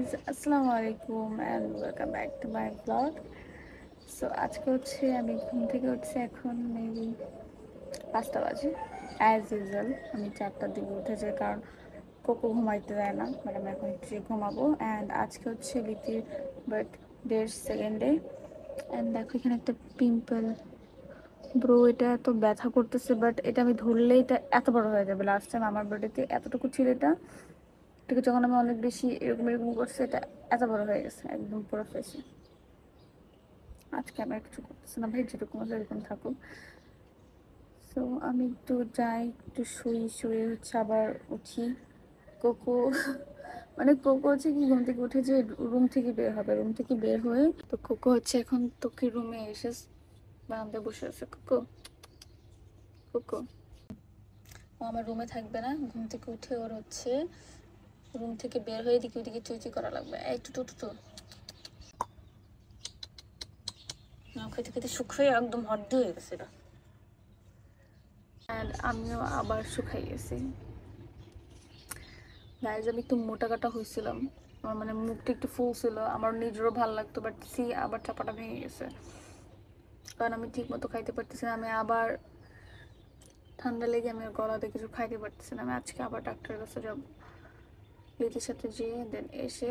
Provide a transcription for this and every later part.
Guys, আসসালামু আলাইকুম and welcome back to my blog. So আজকে হচ্ছে আমি ঘুম থেকে উঠছি, এখন মেবি 5টা বাজে। অ্যাজ ইউজুয়াল আমি 4টার দিকে উঠে যাই, কারণ কোকো ঘুমাইতে দেয় না, মানে আমি এখন একটু ঘুমাবো। অ্যান্ড আজকে হচ্ছে লিটির বার্থডের সেকেন্ড ডে। অ্যান্ড দেখো এখানে একটা পিম্পল, ব্রো এটা এত ব্যথা করতেছে, বাট এটা আমি ধরলে এটা এত বড় হয়ে যাবে। লাস্ট টাইম আমার বার্থডেতে এতটুকু ছিল এটা, ঠিক আছে, যখন আমি অনেক বেশি এরকম এরকম করছি এটা এত বড় হয়ে গেছে একদম পুরো ফেসে। আজকে আমি আর কিছু করতেছি না ভাই, যেরকম আছে এরকম থাকুক। সো আমি একটু যাই, একটু শুই, শুয়ে হচ্ছে আবার উঠি। কোকো মানে কোকো হচ্ছে কি ঘুম থেকে উঠে যে রুম থেকে বের হবে, রুম থেকে বের হয়ে তো কোকো হচ্ছে এখন তোকে রুমে এসে বারান্দায় বসে আছে। কোকো, কোকো ও আমার রুমে থাকবে না, ঘুম থেকে উঠে ওর হচ্ছে রুম থেকে বের হয়ে দিকে ওদিকে চুইচি করা লাগবে। এই টুটু টুটু না, খেতে খেতে শুকিয়ে একদম হদ্দ হয়ে গেছে এটা। অ্যান্ড আমিও আবার শুকাই গেছি গাইজ। আমি একটু মোটা কাটা হয়েছিলাম, আমার মানে মুখটা একটু ফুল ছিল, আমার নিজেরও ভালো লাগতো, বাট সি আবার চাপাটা ভেঙে গেছে, কারণ আমি ঠিক মতো খাইতে পারতেছি না। আমি আবার ঠান্ডা লেগে আমি গলাতে কিছু খাইতে পারতেছি না। আমি আজকে আবার ডাক্তারের কাছে যাবো লিটির সাথে, যেয়ে দেন এসে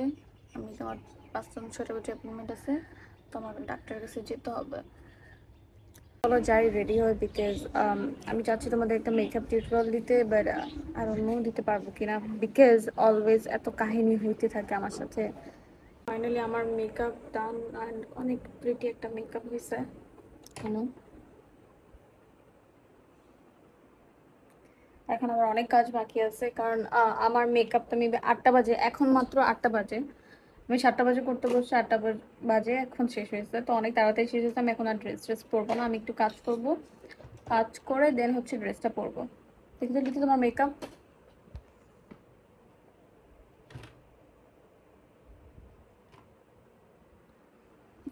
আমি তোমার 5-6টা বাজে অ্যাপয়েন্টমেন্ট আছে, তো আমার ডাক্তারের কাছে যেতে হবে। চলো যাই, রেডি হয়, বিকজ আমি চাচ্ছি তোমাদের একটা মেকআপ টিউটোরিয়াল দিতে, বাট আই ডোন্ট নো দিতে পারবো কিনা, বিকজ অলওয়েজ এত কাহিনী হইতে থাকে আমার সাথে। ফাইনালি আমার মেকআপ ডান অ্যান্ড অনেক প্রিটি একটা মেকআপ হয়েছে। কেন এখন আমার অনেক কাজ বাকি আছে, কারণ আমার মেকআপটা আমি 8টা বাজে, এখন মাত্র 8টা বাজে, আমি 7টা বাজে করতে বসছি, 8টা বাজে এখন শেষ হয়েছে, তো অনেক তাড়াতাড়ি শেষ হয়েছে। আমি এখন আর ড্রেস পরবো না, আমি একটু কাজ করবো, কাজ করে দেন হচ্ছে ড্রেসটা পরবো। দেখতে দেখতে তোমার মেকআপ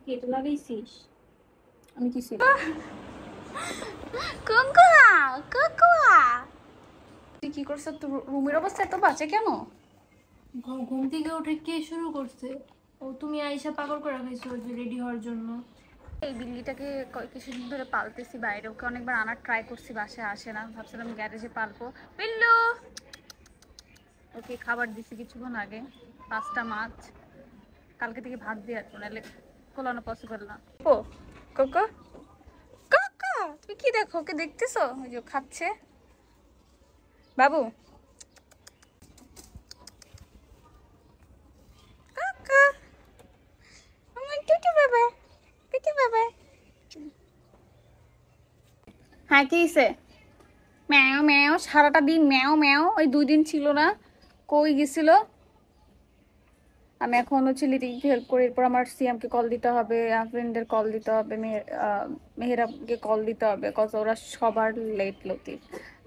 কেটে লাগাইছিস, আমি কি ছিল কুকুয়া কুকুয়া, তুই কি করছিস? তোর রুমের অবস্থা এত বাজে কেন? ঘুম থেকে উঠে কে শুরু করছে? ও তুমি আইসা পাগল করে খাইছো যে রেডি হওয়ার জন্য। এই বিল্লিটাকে কিছুদিন ধরে পালতেছি বাইরে, ওকে অনেকবার আনার ট্রাই করছি, বাসায় আসে না, ভাবছিলাম গ্যারেজে পালবো। বিল্লু, ওকে খাবার দিছি কিছুক্ষণ আগে, 5টা মাছ, কালকে থেকে ভাত দিয়ে আসবো, নাহলে খোলানো পসিবল না। ও কোকো, কোকো তুমি কি দেখো, ওকে দেখতেছো? ওই যে খাচ্ছে বাবু। কোকো আমার টুটু বাবা, টুটু বাবা। হ্যাঁ কি হইছে? ম্যাও ম্যাও সারাটা দিন ম্যাও ম্যাও, ওই 2 দিন ছিল না, কই গেছিল? আমি এখন হচ্ছে লিটিকে হেল্প করি, এরপর আমার সিএমকে কল দিতে হবে, ফ্রেন্ডের কল দিতে হবে, মেহেরাবকে কল দিতে হবে, কজ ওরা সবার লেট লতিফ।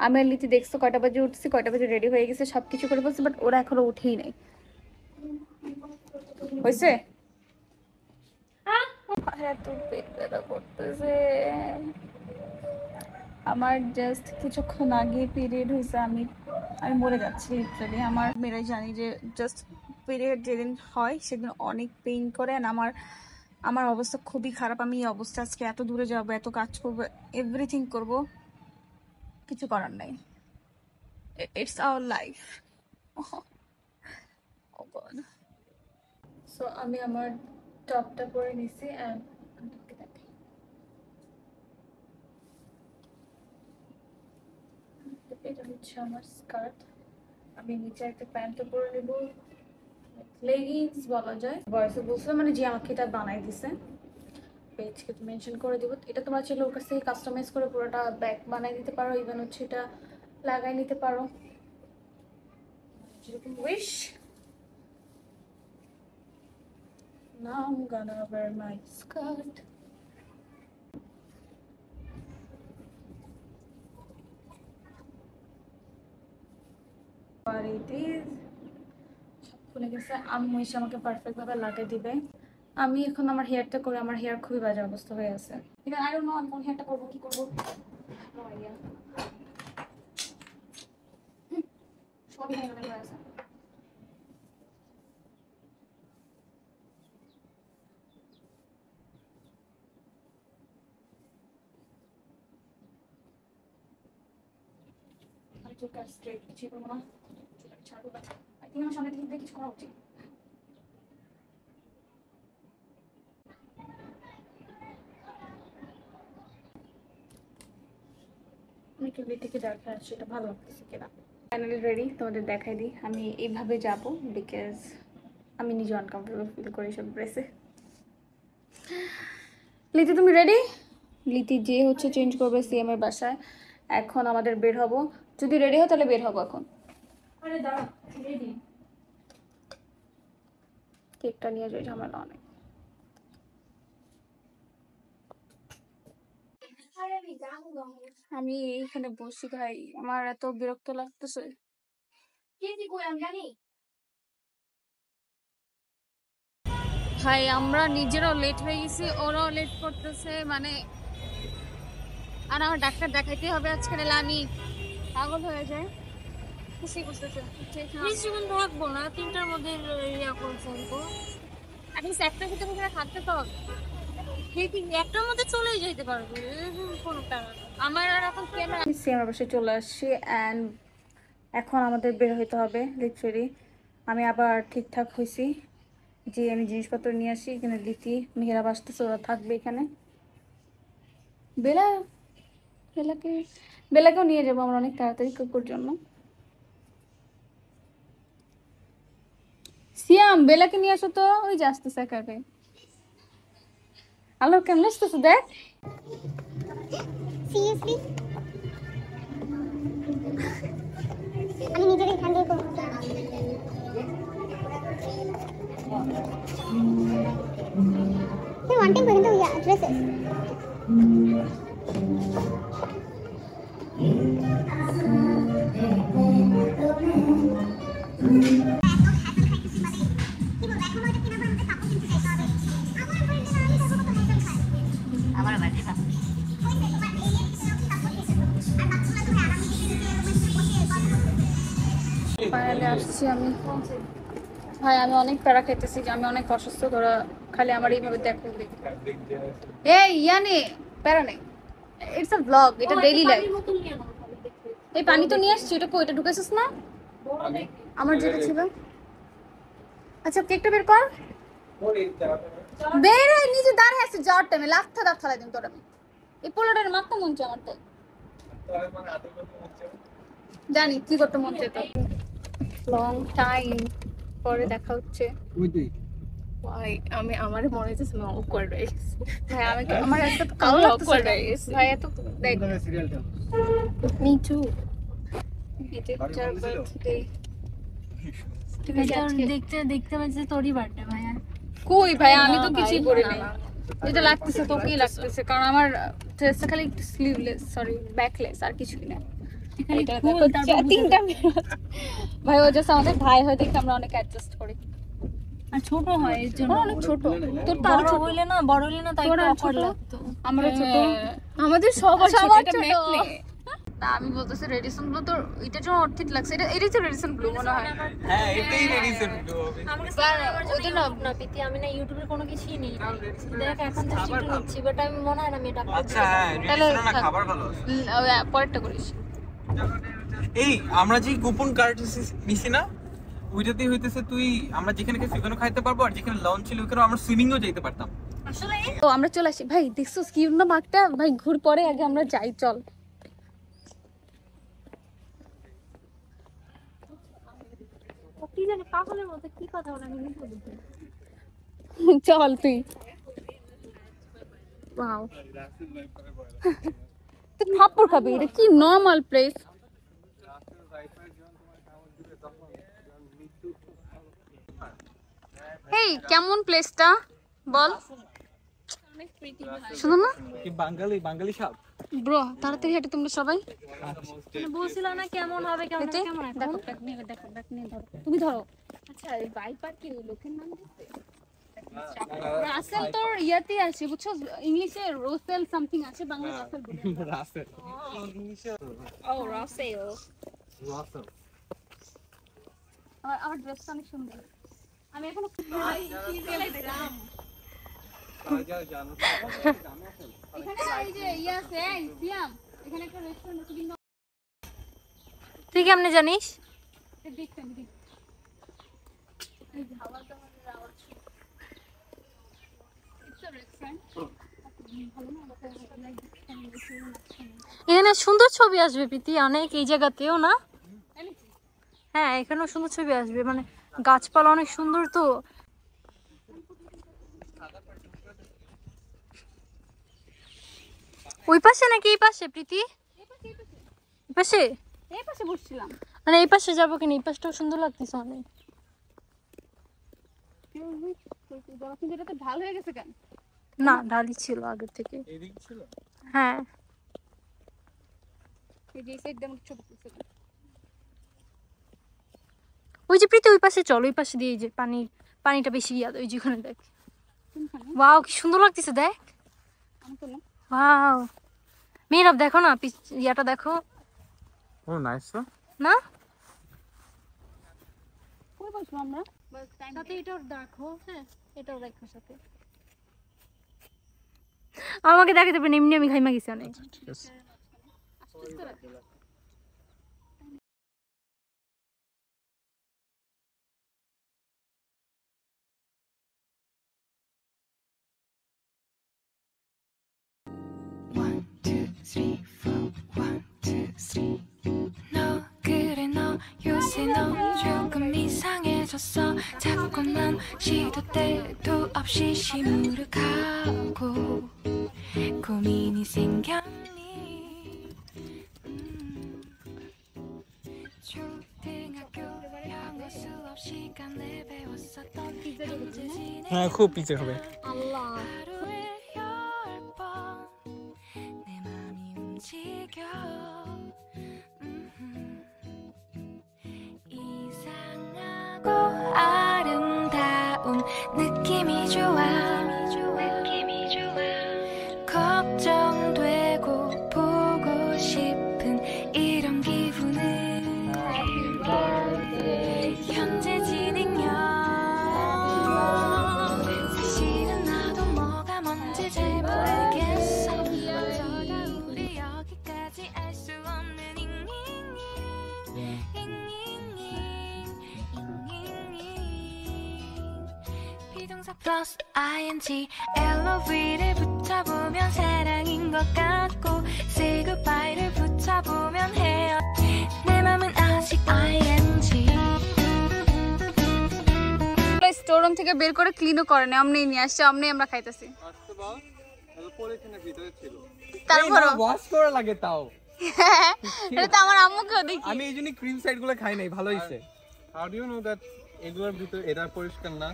আমি আর লিটি দেখছো কয়টা বাজে উঠছি, কয়টা বাজে রেডি হয়ে গেছে, সব কিছু করে ফেলছি, বাট ওরা এখনো উঠেই নেই। হয়েছে এত পেট ব্যথা করতেছে আমার, জাস্ট কিছুক্ষণ আগে পিরিয়ড হয়েছে, আমি আমি মরে যাচ্ছি লিটারালি। আমার মেয়েরাই জানি যে জাস্ট পিরিয়ড যেদিন হয় সেদিন অনেক পেইন করে, আর আমার আমার অবস্থা খুবই খারাপ। আমি এই অবস্থা আজকে এত দূরে যাবো, এত কাজ করবো, এভরিথিং করব, কিছু করার নাই, it's our life. Oh God. So আমি আমার টপটা পরে নিছি, অ্যান্ড এটা হচ্ছে আমার স্কার্ট, আমি নিচে একটা প্যান্টও পরে নেবো, লেগিংস বলা যায়। ভয়েসে বলছিলাম মানে যে আমাকে এটা বানাই দিছে, পেজকে তো মেনশন করে দিব। এটা তোমরা চাইলে ওর কাছ থেকে কাস্টমাইজ করে পুরোটা ব্যাগ বানাই দিতে পারো, ইভেন হচ্ছে এটা লাগাই নিতে পারো, যেরকম wish. Now I'm gonna wear my skirt. আর it is সব খুলে গেছে, আম্মু এসে আমাকে পারফেক্ট ভাবে লাগিয়ে দিবে। আমি এখন আমার হেয়ারটা করে, আমার হেয়ার খুবই বাজে অবস্থা হয়ে আছে, ঠিক আছে, আই ডোন্ট নো আমি কোন হেয়ারটা করবো, কি করবো, নো আইডিয়া, সবই হয়ে আছে। চুল কাট স্ট্রেট কিছু করবো না, চুল ছাড়বো না। আই থিঙ্ক আমার সামনে থেকে কিছু করা উচিত। একটু থেকে দেখা আসছে এটা ভালো লাগতেছে কিনা। ফাইনালি রেডি, তোমাদের দেখাই দিই। আমি এইভাবে যাব বিকজ আমি নিজে আনকমফোর্টেবল ফিল করি সব ড্রেসে। লিতি তুমি রেডি? লিতি যে হচ্ছে চেঞ্জ করবে সিএম এর বাসায়। এখন আমাদের বের হব, যদি রেডি হয় তাহলে বের হবো এখন। আরে দাঁড়া, রেডি। কেকটা নিয়ে যাই, ঝামেলা অনেক। আমি এইখানে বসি ভাই, আমার এত বিরক্ত লাগতেছে। ভাই আমরা নিজেরাও লেট হয়ে গেছি, ওরাও লেট করতেছে মানে। আর আমার ডাক্তার দেখাইতে হবে আজকে, নাহলে আমি পাগল হয়ে যায়। খুশি করতেছে বেশিক্ষণ থাকবো না, 3টার মধ্যে ইয়া করে ফেলবো। অ্যাটলিস্ট একটা ভিতরে করে থাকতে তো হবে। একটার মধ্যে চলেই যেতে পারবে, কোনো টাকা। আমার আর এখন কেন সিএম অবশ্যই চলে আসছি অ্যান্ড এখন আমাদের বের হইতে হবে লিটারেলি। আমি আবার ঠিকঠাক হয়েছি যে আমি জিনিসপত্র নিয়ে আসি। এখানে লিতি মেহেরা বাসতেছে, ওরা থাকবে এখানে। বেলাকেও নিয়ে যাবো আমরা অনেক তাড়াতাড়ি কুকুর জন্য। সিয়াম বেলাকে নিয়ে আসো তো, ওই যে আসতেছে একাকে। আলো কেমন আসতেছে দেখ। সিরিয়াসলি আমি নিজের এখান দিয়ে করবো। ওয়ান টাইম পর্যন্ত ড্রেসেস ফাইনালি আসছি আমি। ভাই আমি অনেক প্যারা খাইতেছি, আমি অনেক অসুস্থ। তোরা খালি আমার এইভাবে দেখো। এই ইয়ানে প্যারা নেই, ইটস আ ব্লগ, এটা ডেইলি লাইফ। এই পানি তো নিয়ে আসছি, এটা কই, এটা ঢুকাইছিস না আমার যেটা ছিল। আচ্ছা কেকটা বের কর। বের হয় নিজে দাঁড়ায় আছে যাওয়ার টাইমে লাথা দাঁত ফালাই দিন তোর। আমি এই পোলোটার মাথা মন চায় আমার, তাই জানি কি করতে মন চায় তোর। লং টাইম পরে দেখা হচ্ছে। ভাই আমি আমার মনে হচ্ছে অকওয়ার্ড হয়ে গেছে। ভাই আমি আমার এত কালো awkward লাগতেছে হয়ে গেছে। ভাই, এত দেখ। Me two. এটা চার বার্থডে। দেখতে দেখতে পাচ্ছি তোরই বার্থডে ভাইয়া। কই ভাই আমি তো কিছুই পরি নাই। এটা লাগতেছে তোকেই লাগতেছে, কারণ আমার ড্রেসটা খালি স্লিভলেস, সরি ব্যাকলেস, আর কিছুই না। এখানে এটা ফুল, দেখো, তারপর তিনটা ভাই ও জাস্ট আমাদের ভাই হয় দেখে আমরা অনেক অ্যাডজাস্ট করি। আর ছোট হয় এর জন্য। ওরা অনেক ছোট, তোর তো আরো বড় ছোট। হইলে না, বড় হইলে না তাই তোর আর অকওয়ার্ড ছোট, লাগতো। আমারও ছোট। আমাদের সবার ছোট, সবার এটা ছোট। ম্যাকলে। না আমি বলতেছি রেডিসন ব্লু তোর এটার জন্য অর্থিত লাগছে। এটাই তো রেডিসন ব্লু মনে হয়। হ্যাঁ এটাই রেডিসন ব্লু হবে। আমার কাছে আমার জন্য enough না পিতি, আমি না ইউটিউবে কোনো কিছুই নেই। দেখ এখন তো শিখে নিচ্ছি, বাট আমি মনে হয় না আমি এটা upload আচ্ছা হ্যাঁ তাহলে রেডিসন না থাক। খাবার ভালো আছে। পরেরটা করিস। এই আমরা যে কুপন কার্ড নিছি না, ওইটাতেই হইতেছে তুই আমরা যেখানে গেছি ওখানে খাইতে পারবো, আর যেখানে লঞ্চ ছিল ওখানে আমরা সুইমিংও যেতে পারতাম। আসলে তো আমরা চলে আসি ভাই, দেখছো কি না মাঠটা ভাই, ঘুর পরে আগে আমরা যাই, চল। কি জানি পাগলের মতো কি কথা বলে, আমি বুঝতে পারছি না। চল তুই। ওয়াও তুই থাপ্পড় খাবি, এটা কি নরমাল প্লেস। এই কেমন প্লেসটা বল, শুনো না কি বাঙালি সাপ ব্রো, তাড়াতাড়ি হেঁটে তোমরা সবাই। মানে বলছিল না কেমন হবে, কেমন এতে হবে, কেমন এখন? দেখো ব্যাগ নিয়ে দেখো, ব্যাগ নিয়ে ধরো, তুমি ধরো। আচ্ছা এই ভাইপার কি লোকের নাম দিতে? রাসেল তোর ইয়াতে আছে বুঝছো, ইংলিশে রোসেল সামথিং আছে, বাংলা রাসেল বলে। রাসেল ও রাসেল। রাসেল আমার ড্রেসটা অনেক সুন্দর। আমি এখন এখানে এই যে ইয়ে আছে, এই সিয়াম, এখানে একটা রেস্টুরেন্ট আছে কিন্তু তুই কেমনে জানিস? এখানে সুন্দর ছবি আসবে প্রীতি, অনেক এই জায়গাতেও না? হ্যাঁ এখানেও সুন্দর ছবি আসবে, মানে গাছপালা অনেক সুন্দর তো। ওই পাশে নাকি এই পাশে প্রীতি? এই পাশে? এই পাশে বসছিলাম। মানে এই পাশে যাবো কিনা? এই পাশটাও সুন্দর লাগতেছে অনেক। কিন্তু এটা তো ঢাল হয়ে গেছে কেন? না ঢালি ছিল আগে থেকে। এদিক ছিল। হ্যাঁ এই যে সাইড দিয়ে ছবি তুলছে। ওই যে প্রীতি ওই পাশে চল, ওই পাশে দিয়ে যে পানিটা বেশি ইয়াদ, ওই যেখানে দেখ। ওয়াও কি সুন্দর লাগতেছে দেখ। ওয়াও মেয়েরা দেখো না, ইয়াটা দেখো ও নাইস তো। না? কই বসবো আমরা? সাথে এটাও দেখো। হ্যাঁ এটাও দেখো সাথে। আমাকে দেখাতে পারেন, এমনি আমি খাইমা গেছি অনেক। ঠিক আছে। 너 그래 너 요새 너 조금 이상해졌어. 자꾸만 시도 때도 없이 시무룩하고 고민이 생겼니. 초등학교 영어 수업 시간에 배웠었던 현재 진행 হ্যাঁ খুব পিছে হবে। 하루에 10번 내 맘이 움직여. 이상하고 아름다운 느낌이 좋아. 걱정되고 보고 싶은 이런 기분은 현재 진행형. 사실은 나도 뭐가 뭔지 잘 모르겠어. 어쩌다 우리 여기까지 알 수 없는 비동사 플러스 ing LOV를 붙여보면 사랑인 것 같고 say goodbye를 붙여보면 헤어. 내 맘은 아직 ing. Store room থেকে বের করে ক্লিনও করে না, আমনেই নিয়ে আসছে, আমনেই আমরা খাইতেছি। আসতে বল, তাহলে পলিথিনের ভিতরে ছিল। তারপরও ওয়াশ করা লাগে তাও। এটা তো আমার আম্মুকেও দেখি। আমি এই জন্য ক্রিম সাইড গুলো খাই নাই, ভালো হইছে। How do you know that এগুলোর ভিতরে এটা পরিষ্কার না?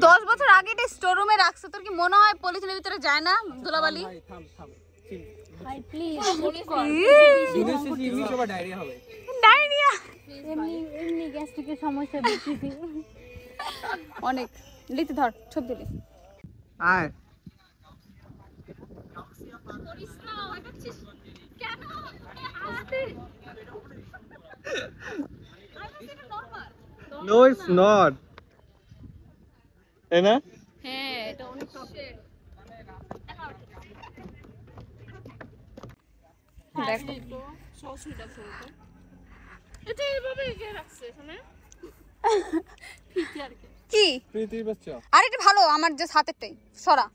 10 বছর আগে এটা স্টোর রুমে রাখছে, তোর কি মনে হয় পলিথিনের ভিতরে যায় না ধুলাবালি? ভাই থাম থাম। ভাই প্লিজ দিনের শেষে ইংলিশ আবার ডায়রিয়া হবে। ডায়রিয়া এমনি গ্যাস্ট্রিকের সমস্যা বেশি। অনেক। লিতে ধর ছবি তুলি। আয় No, it's not. তাই না? হ্যাঁ এটা অনেক দেখো এটা এইভাবে এগিয়ে রাখছে শুনে কি প্রীতির বাচ্চা। আর এটা ভালো, আমার যে হাতেরটাই সরা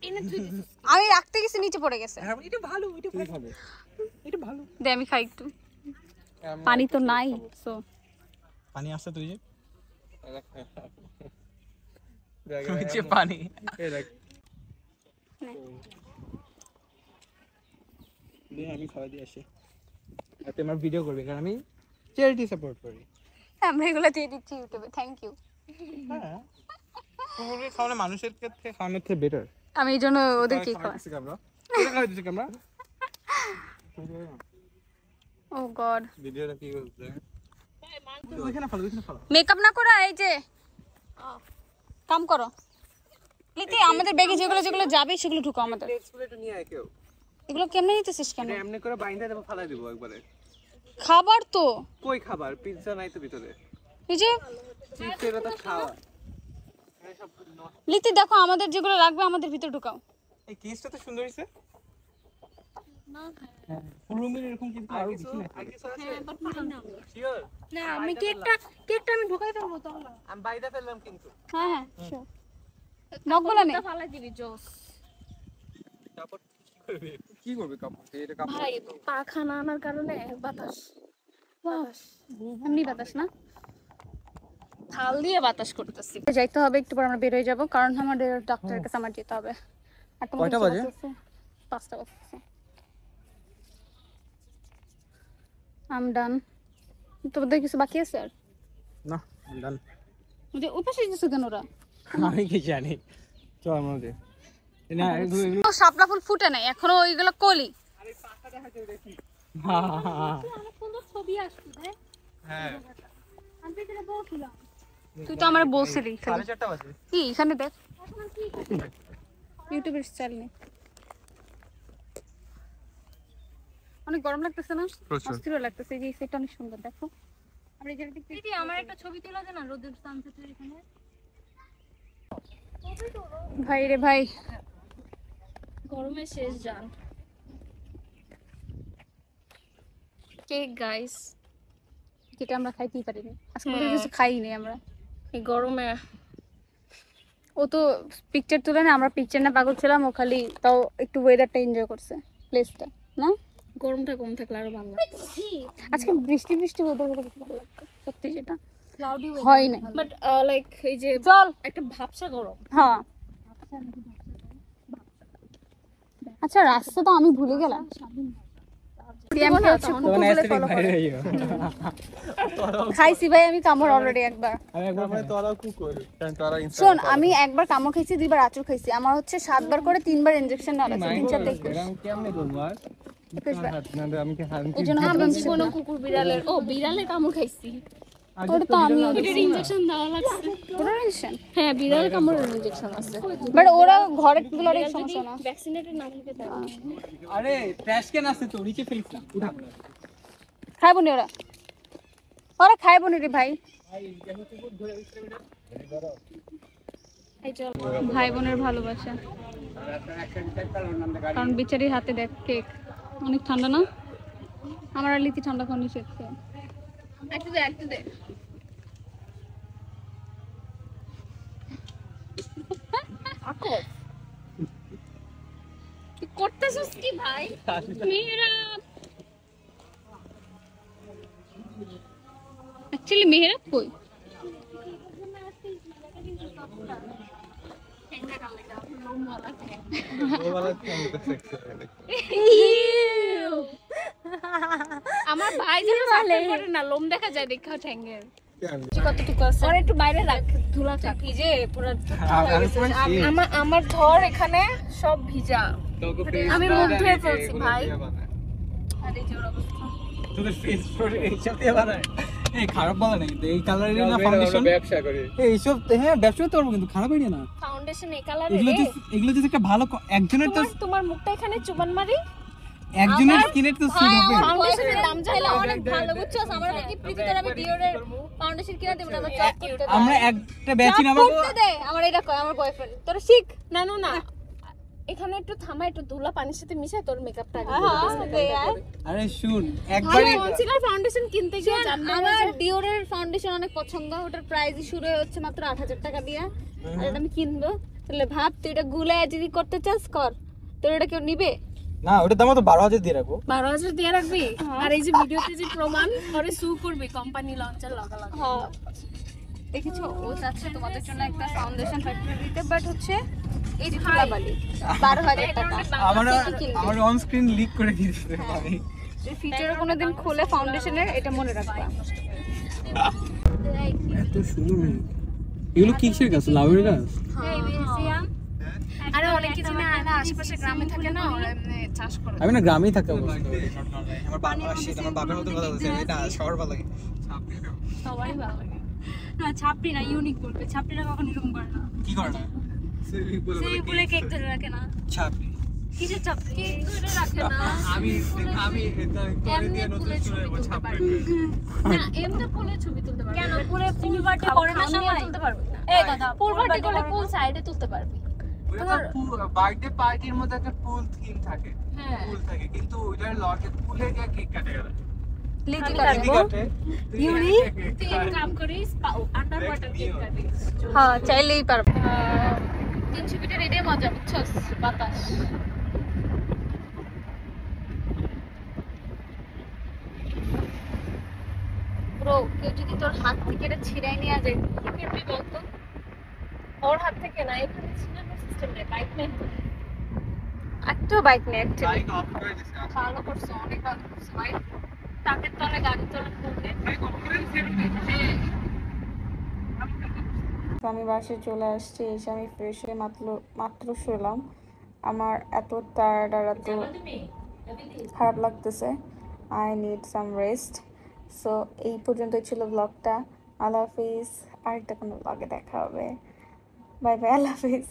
আমি রাখতে গেছি নিচে পড়ে গেছে। এটা ভালো, এটা ভালো। এটা ভালো। দে আমি খাই একটু। পানি তো নাই, সো পানি আছে তুই যে নিচে পানি। এই দেখ দে আমি খাওয়া দিয়ে আসি। আর তোমার ভিডিও করবে, কারণ আমি চ্যারিটি সাপোর্ট করি। আমরা এগুলো দিয়ে দিচ্ছি ইউটিউবে। Thank you. হ্যাঁ কুকুরকে খাওয়ানো মানুষের থেকে খাওয়ানোর থেকে বেটার। আমি এই জন্য ওদেরকে খাওয়াই। আমরা এটা খাওয়াই দিছি আমরা। ও গড, ভিডিওটা কি করতে ওইখানে ফলো, ওইখানে ফলো। মেকআপ না করা এই যে কাম করো লিতি। আমাদের ব্যাগে যেগুলো যেগুলো যাবে সেগুলো ঢুকো আমাদের। প্লেটগুলো একটু নিয়ে আয় কেউ। এগুলো কেমনে নিতেছিস কেন? এটা এমনি করে বাইন্ধা দেব, ফালাই দিব একবারে। খাবার তো কই খাবার? পিজ্জা নাই তো ভিতরে। এই যে চিপস এটা তো খাওয়া। লিতি দেখো আমাদের যেগুলো লাগবে আমাদের ভিতরে ঢুকাও। এই কেসটা তো সুন্দর হইছে। হ্যাঁ রুমের এরকম কিন্তু আরো কিছু না শিওর না আমি কেকটা আমি ঢোকাই ফেলবো তাহলে আমি বাইরে ফেললাম কিন্তু হ্যাঁ শিওর নক বলা নেই ফালাই দিবি জোস তারপর কি করবে কাপড় এটা কাপড় ভাই পাখা না আনার কারণে বাতাস এমনি বাতাস না থাল দিয়ে বাতাস করতেছি যাইতে হবে একটু পর আমরা বের হয়ে যাবো কারণ আমাদের ডাক্তারের কাছে আমার যেতে হবে আর তোমার কয়টা বাজে? 5টা বাজছে আম ডান তোমাদের কিছু বাকি আছে আর না ডান যে ওই পাশে যেছো কেন ওরা আমি কি জানি চল আমাদের না ও শাপলা ফুল ফুটে নাই এখনো ওইগুলো কলি অনেক সুন্দর ছবি আসছে দেখ হ্যাঁ আমি পেছনে বলছিলাম তুই তো আমার বলছিলি 4:30 বাজে কি এখানে দেখ ইউটিউবের স্টাইল নেই অনেক গরম লাগতেছে না অস্থির লাগতেছে এই যে সেটা অনেক সুন্দর দেখো আমরা এই জায়গাটা দিদি আমার একটা ছবি তোলা দে না রোদের সানসেটের এখানে ভাই রে ভাই গরমে শেষ জান কেক গাইস যেটা আমরা খাইতেই পারিনি আজকে পর্যন্ত কিছু খাইনি আমরা এই গরমে ও তো পিকচার তুলে না আমরা পিকচার না পাগল ছিলাম ও খালি তাও একটু ওয়েদারটা এনজয় করছে প্লেসটা না গরমটা কম থাকলে আরো ভালো আজকে বৃষ্টি ওয়েদার হলে বেশি ভালো লাগতো সত্যি যেটা ক্লাউডি হয় না বাট লাইক এই যে চল একটা ভাবসা গরম হ্যাঁ আচ্ছা রাস্তা তো আমি ভুলে গেলাম খাইছি ভাই আমি কামড় অলরেডি একবার আমি একবার মানে তোরাও কুকুর কারণ তোরা শোন আমি একবার কামড় খাইছি 2বার আঁচড় খাইছি আমার হচ্ছে 7বার করে 3বার ইনজেকশন নেওয়া লাগছে 3-4 দেখো আমি কেমনে করব আর আমি কি হাত এই জন্য আমি জীবনে কুকুর বিড়ালের বিড়ালের কামড় খাইছি ওটা তো আমি এটার ইনজেকশন দেওয়া লাগছে ওটা ইনজেকশন হ্যাঁ বিড়ালের কামড়ের ইনজেকশন আছে বাট ওরা ঘরের গুলোর সমস্যা না ভ্যাকসিনেটেড না থাকে তাই আরে ট্র্যাশ ক্যান আছে তো নিচে ফেলিস না উঠা খাইবো নি ওরা খাইবো নি রে ভাই এই চল ভাই বোনের ভালোবাসা কারণ বেচারির হাতে দেখ কেক অনেক ঠান্ডা না আমার আর লিচি ঠান্ডা খাওয়া নিষেধ একটু দে আকো তুই করতেছিস কি ভাই মেয়েরা অ্যাকচুয়ালি মেহেরাত কই আমার ভাই যেন সাপোর্ট করে না লোম দেখা যায় দেখা ঠ্যাঙ্গের কতটুকু আছে আর একটু বাইরে রাখ ধুলা থাক এই যে পুরো আমার ধর এখানে সব ভিজা আমি মুখ ধুয়ে ফেলছি ভাই আর এই যে ওর অবস্থা তোদের ফেস ফটো এইসব দিয়ে বানায় এই খারাপ বলা নাই এই কালারের না ফাউন্ডেশন ব্যবসা করে এইসব হ্যাঁ ব্যবসা তো করব কিন্তু খারাপ হয়নি না ফাউন্ডেশন এই কালারে এগুলো যদি একটা ভালো একজনের তো তোমার মুখটা এখানে চুবান মারি একজনের স্কিনের তো সুট হবে ফাউন্ডেশনের দাম জানো অনেক ভালো বুঝছস আমার কি প্রীতি তোর আমি ডিওরের ফাউন্ডেশন কিনা দেব না আমার চপ করতে দে আমরা একটা ব্যাচ নামাবো করতে দে আমার এটা কয় আমার বয়ফ্রেন্ড তোর শিখ না এখানে একটু থামা একটু ধুলা পানির সাথে মিশাই তোর মেকআপটা আরে শুন একবারই কনসিলার ফাউন্ডেশন কিনতে গিয়ে জানলাম আমার ডিওরের ফাউন্ডেশন অনেক পছন্দ ওটার প্রাইসই শুরু হচ্ছে মাত্র 8000 টাকা দিয়ে আর এটা আমি কিনবো তাহলে ভাব তুই এটা গুলে যদি করতে চাস কর তোর এটা কেউ নিবে না ওটার দাম তো 12000 দিয়ে রাখবো 12000 দিয়ে রাখবি আর এই যে ভিডিওতে যে প্রমাণ করে সু করবি কোম্পানি লঞ্চের লাগা হ্যাঁ দেখেছো ও চাচ্ছে তোমাদের জন্য একটা ফাউন্ডেশন ফ্যাক্টরি দিতে বাট হচ্ছে এই যে তুলাবালি 12000 টাকা আমার অন স্ক্রিন লিক করে দিয়েছে ভাই এই ফিচারে কোনোদিন খুলে ফাউন্ডেশনের এটা মনে রাখবা এত সুন্দর মেয়ে এগুলো কিসের গাছ লাউয়ের গাছ আরে অনেক কিছু না আশেপাশে গ্রামে থাকে না ওরা এমনি চাষ করে আমি না গ্রামেই থাকতে বলছি আমার বাবার মতো কথা বলছে এটা শহর ভালো লাগে সবাই ভালো লাগে না ছাপড়ি না ইউনিক বলবে ছাপড়িরা কখনো এরকম করে না কি করে না সেই বলে কেক ধরে রাখে না ছাপড়ি কিসের ছাপড়ি কেক ধরে রাখে না আমি এটা করে দিয়ে নতুন শুনে ছাপড়ি না এমনি ফুলের ছবি তুলতে পারবে কেন পুরো ফুল বাটি করে না সবাই তুলতে পারবে এই দাদা ফুল বাটি করলে ফুল সাইডে তুলতে পারবে ওটা বার্থডে পার্টির মধ্যে একটা পুল থিম থাকে, হ্যাঁ পুল থাকে, কিন্তু ওইটার লগে পুলে গিয়ে কেক কাটে গেল। লিচু কেক কাটবো। কাটে ইউরি? তুই এক কাম করিস আন্ডার ওয়াটার কেক কাটিস হ্যাঁ চাইলেই পারবো। 300 ফিটের এটাই মজা বুঝছস বাতাস ব্রো কেউ যদি তোর হাত থেকে এটা ছিড়াই নিয়ে যায় কি করবি বলতো ওর হাত থেকে না এখানে ছিড়ানোর সিস্টেম নেই বাইক নেই একটা বাইক নেই একটা। বাইক অফ করে দিছে। ভালো করছো অনেক ভালো করছো ভাই টাকের তলে গাড়ির তলে খুলতে তো আমি বাসায় চলে আসছি, এসে আমি ফ্রেশ হয়ে মাত্র শুলাম। আমার এত টায়ার্ড আর এত খারাপ লাগতেছে, I need some rest. So এই পর্যন্তই ছিল ব্লগটা। আল্লাহ হাফিজ, আরেকটা কোনো ব্লগে দেখা হবে। বাই বাই, আল্লাহ হাফিজ।